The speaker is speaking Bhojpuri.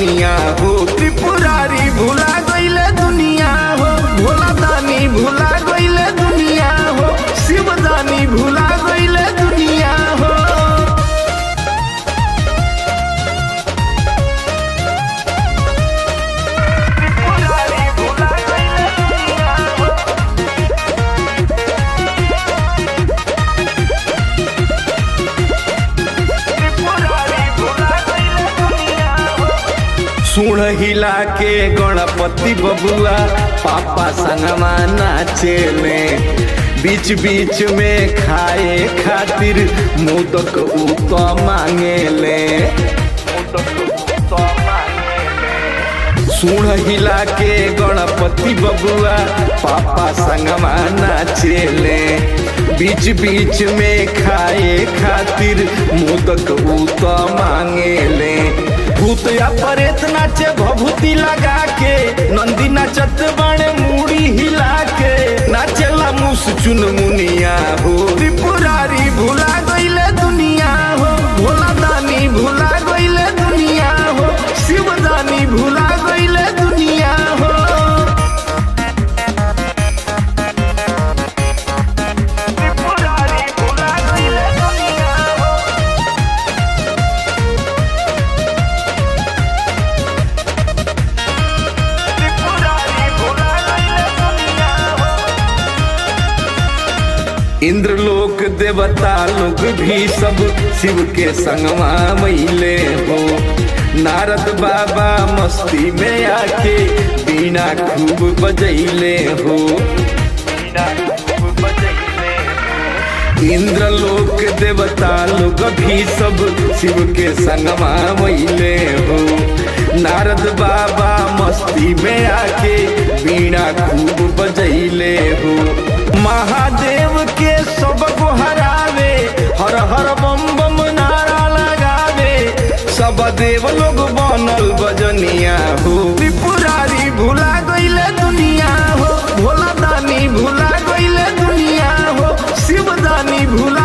बजनिया हो। त्रिपुरारी भुला गईले दुनिया हो, भोला दानी भुला गईले दुनिया हो, शिवदानी भुला गईले दुनिया हो। सुण हिला के गणपति बबुआ पापा संगमा नाचे में, बीच बीच में खाए खातिर मोदक उत मांगे ले। सुण हिला के गणपति बबुआ पापा संगमा नाचे ले, बीच बीच में खाए खातिर मोदक उत मांगे ले। भूत या परेत नाचे भभूति लगा के, नंदी नाचत बाणे मूड़ी हिला के, नाचेला मुस चुन मुनिया हो। त्रिपुरारी भुला गईले दुनिया हो, भोला दानी भुला गईले दुनिया हो, शिवदानी भुला गईले दुनिया हो। इंद्रलोक देवता लोग भी सब शिव के संगमा मैले हो। नारद बाबा मस्ती में आके बीना खूब बजैले हो। इंद्रलोक देवता लोग भी सब शिव के संगमा मैले हो। नारद बाबा मस्ती में आके बीना खूब बजैले हो। महादेव के सब को हरावे, हर हर बम बम नारा लगावे, सब देव लोग बनल बजनिया हो। त्रिपुरारी भुला गईले दुनिया हो, भोला दानी भुला गईले दुनिया हो, शिवदानी भुला